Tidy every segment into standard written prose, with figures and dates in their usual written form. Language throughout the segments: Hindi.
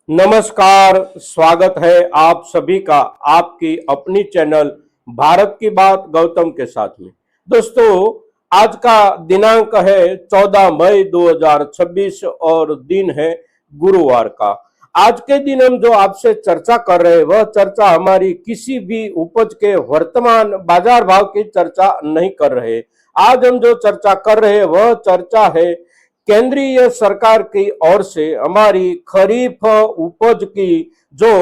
नमस्कार। स्वागत है आप सभी का आपकी अपनी चैनल भारत की बात गौतम के साथ में। दोस्तों, आज का दिनांक है 14 मई 2026 और दिन है गुरुवार का। आज के दिन हम जो आपसे चर्चा कर रहे हैं वह चर्चा हमारी किसी भी उपज के वर्तमान बाजार भाव की चर्चा नहीं कर रहे। आज हम जो चर्चा कर रहे हैं वह चर्चा है केंद्रीय सरकार की ओर से हमारी खरीफ उपज की जो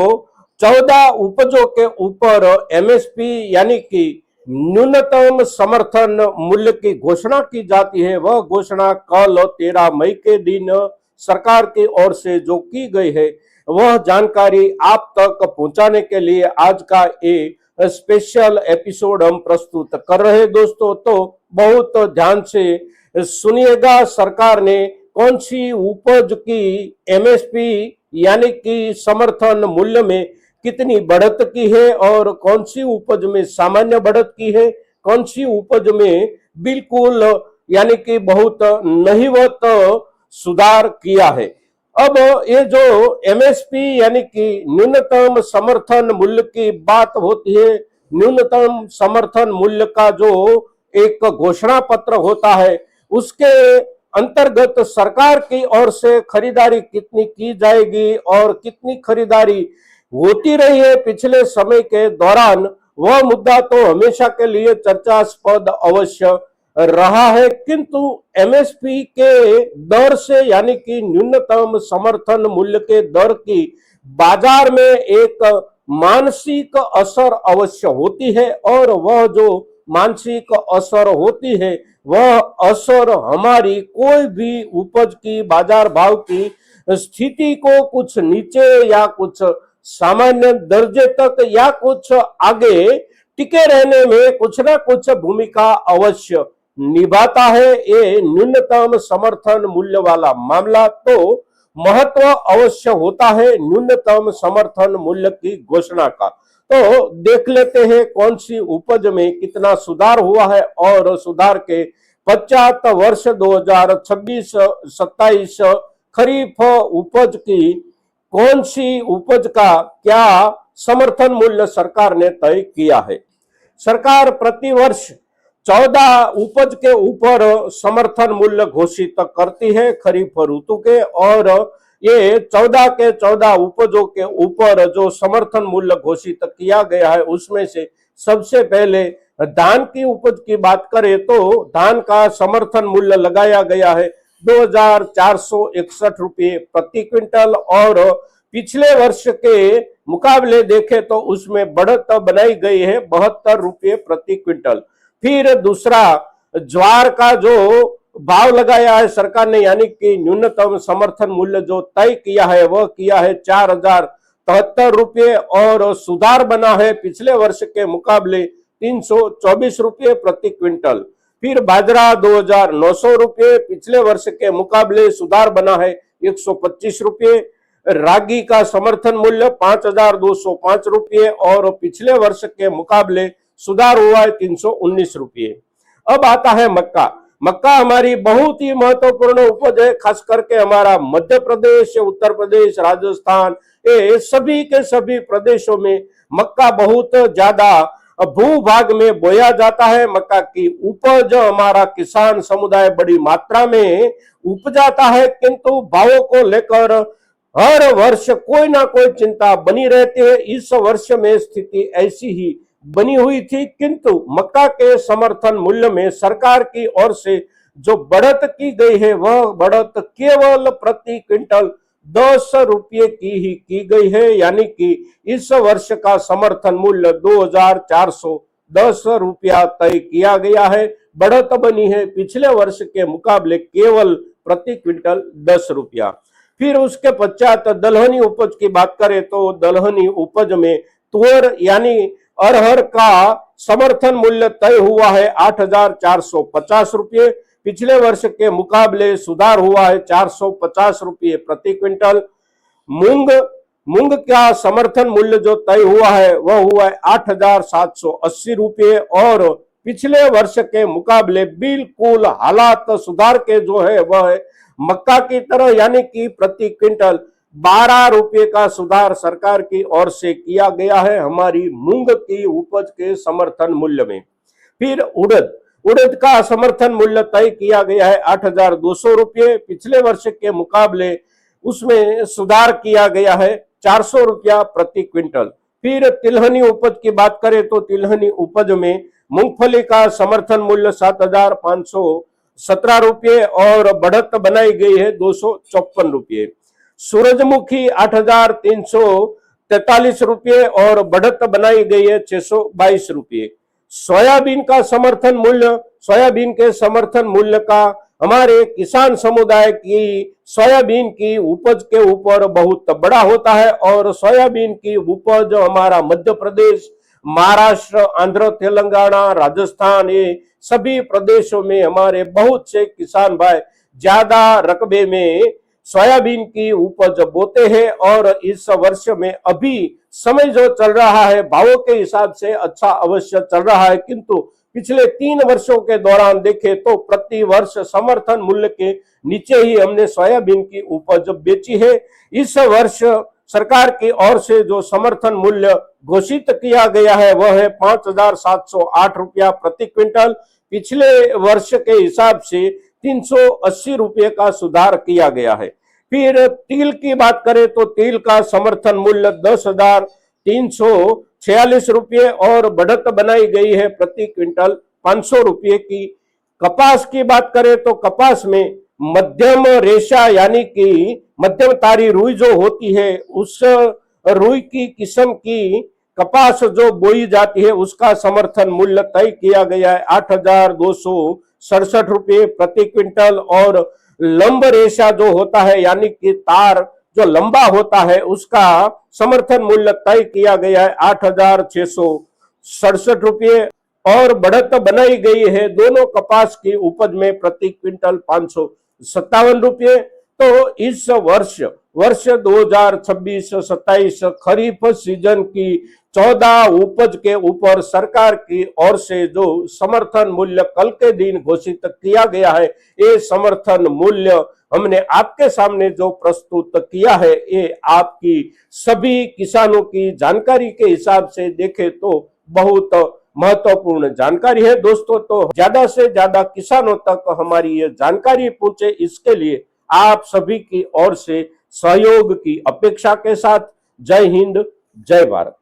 14 उपजों के ऊपर एमएसपी यानी कि न्यूनतम समर्थन मूल्य की घोषणा की जाती है। वह घोषणा कल 13 मई के दिन सरकार की ओर से जो की गई है वह जानकारी आप तक पहुंचाने के लिए आज का एक स्पेशल एपिसोड हम प्रस्तुत कर रहे हैं। दोस्तों, तो बहुत ध्यान से सुनिएगा। सरकार ने कौन सी उपज की एमएसपी यानी कि समर्थन मूल्य में कितनी बढ़त की है और कौन सी उपज में सामान्य बढ़त की है, कौन सी उपज में बिल्कुल यानी कि बहुत नहीवत सुधार किया है। अब ये जो एमएसपी यानी कि न्यूनतम समर्थन मूल्य की बात होती है, न्यूनतम समर्थन मूल्य का जो एक घोषणा पत्र होता है उसके अंतर्गत सरकार की ओर से खरीदारी कितनी की जाएगी और कितनी खरीदारी होती रही है पिछले समय के दौरान, वह मुद्दा तो हमेशा के लिए चर्चास्पद अवश्य रहा है। किंतु एमएसपी के दर से यानी कि न्यूनतम समर्थन मूल्य के दर की बाजार में एक मानसिक असर अवश्य होती है और वह जो मानसिक असर होती है वह असर हमारी कोई भी उपज की बाजार भाव की स्थिति को कुछ नीचे या कुछ सामान्य दर्जे तक या कुछ आगे टिके रहने में कुछ ना कुछ भूमिका अवश्य निभाता है। ये न्यूनतम समर्थन मूल्य वाला मामला तो महत्व अवश्य होता है न्यूनतम समर्थन मूल्य की घोषणा का। तो देख लेते हैं कौन सी उपज में कितना सुधार हुआ है और सुधार के पश्चात वर्ष 2026-27 खरीफ उपज की कौन सी उपज का क्या समर्थन मूल्य सरकार ने तय किया है। सरकार प्रति वर्ष 14 उपज के ऊपर समर्थन मूल्य घोषित करती है खरीफ ऋतु के, और ये 14 के 14 उपजों के ऊपर जो समर्थन मूल्य घोषित किया गया है उसमें से सबसे पहले धान की उपज की बात करें तो धान का समर्थन मूल्य लगाया गया है 2461 रुपये प्रति क्विंटल और पिछले वर्ष के मुकाबले देखें तो उसमें बढ़त बनाई गई है 72 रुपये प्रति क्विंटल। फिर दूसरा ज्वार का जो भाव लगाया है सरकार ने यानी कि न्यूनतम समर्थन मूल्य जो तय किया है वह किया है 4073 रुपये और सुधार बना है पिछले वर्ष के मुकाबले 324 रुपये प्रति क्विंटल। फिर बाजरा 2900 रुपये पिछले वर्ष के मुकाबले सुधार बना है 125 रुपये। रागी का समर्थन मूल्य 5205 रुपये और पिछले वर्ष के मुकाबले सुधार हुआ है 319 रुपये। अब आता है मक्का। मक्का हमारी बहुत ही महत्वपूर्ण उपज है, खास करके हमारा मध्य प्रदेश, उत्तर प्रदेश, राजस्थान, ये सभी के सभी प्रदेशों में मक्का बहुत ज्यादा भूभाग में बोया जाता है। मक्का की उपज हमारा किसान समुदाय बड़ी मात्रा में उपजाता है, किंतु भावों को लेकर हर वर्ष कोई ना कोई चिंता बनी रहती है। इस वर्ष में स्थिति ऐसी ही बनी हुई थी, किंतु मक्का के समर्थन मूल्य में सरकार की ओर से जो बढ़त की गई है वह बढ़त केवल प्रति क्विंटल 10 रुपये की ही की गई है, यानी कि इस वर्ष का समर्थन मूल्य 2410 रुपया तय किया गया है। बढ़त बनी है पिछले वर्ष के मुकाबले केवल प्रति क्विंटल 10 रुपया। फिर उसके पश्चात दलहनी उपज की बात करें तो दलहनी उपज में तुअर यानी अरहर का समर्थन मूल्य तय हुआ है 8450 रुपये। पिछले वर्ष के मुकाबले सुधार हुआ है 450 रुपये प्रति क्विंटल। मूंग का समर्थन मूल्य जो तय हुआ है वह हुआ है 8780 रुपये और पिछले वर्ष के मुकाबले बिल्कुल हालात सुधार के जो है वह है मक्का की तरह, यानी कि प्रति क्विंटल 12 रुपये का सुधार सरकार की ओर से किया गया है हमारी मूंग की उपज के समर्थन मूल्य में। फिर उड़द का समर्थन मूल्य तय किया गया है 8,200 रुपये, पिछले वर्ष के मुकाबले उसमें सुधार किया गया है 400 रुपया प्रति क्विंटल। फिर तिलहनी उपज की बात करें तो तिलहनी उपज में मूंगफली का समर्थन मूल्य 7,517 रुपये और बढ़त बनाई गई है 254 रुपये। सूरजमुखी 8,343 रुपये और बढ़त बनाई गई है 622 रुपये। सोयाबीन के समर्थन मूल्य का हमारे किसान समुदाय की सोयाबीन की उपज के ऊपर बहुत बड़ा होता है और सोयाबीन की उपज हमारा मध्य प्रदेश, महाराष्ट्र, आंध्र, तेलंगाना, राजस्थान, ये सभी प्रदेशों में हमारे बहुत से किसान भाई ज्यादा रकबे में सोयाबीन की उपज बोते हैं और इस वर्ष में अभी समय जो चल रहा है भावों के हिसाब से अच्छा अवश्य चल रहा है, किंतु पिछले 3 वर्षों के दौरान देखें तो प्रति वर्ष समर्थन मूल्य के नीचे ही हमने सोयाबीन की उपज बेची है। इस वर्ष सरकार की ओर से जो समर्थन मूल्य घोषित किया गया है वह है 5,708 रुपया प्रति क्विंटल। पिछले वर्ष के हिसाब से 380 रुपये का सुधार किया गया है। फिर तिल की बात करें तो तिल का समर्थन मूल्य 10,346 रुपये और बढ़त बनाई गई है प्रति क्विंटल 500 रुपये की। कपास की बात करें तो कपास में मध्यम रेशा यानी कि मध्यम तारी रुई जो होती है उस रुई की किस्म की कपास जो बोई जाती है उसका समर्थन मूल्य तय किया गया है 8,267 रुपये प्रति क्विंटल और लंब रेशा जो होता है यानी कि तार जो लंबा होता है उसका समर्थन मूल्य तय किया गया है 8,667 रुपये और बढ़त बनाई गई है दोनों कपास की उपज में प्रति क्विंटल 557 रुपये। तो इस वर्ष 2026-27 खरीफ सीजन की 14 उपज के ऊपर सरकार की ओर से जो समर्थन मूल्य कल के दिन घोषित किया गया है, ये समर्थन मूल्य हमने आपके सामने जो प्रस्तुत किया है ये आपकी सभी किसानों की जानकारी के हिसाब से देखें तो बहुत महत्वपूर्ण जानकारी है दोस्तों। तो ज्यादा से ज्यादा किसानों तक हमारी ये जानकारी पहुंचे इसके लिए आप सभी की ओर से सहयोग की अपेक्षा के साथ जय हिंद, जय भारत।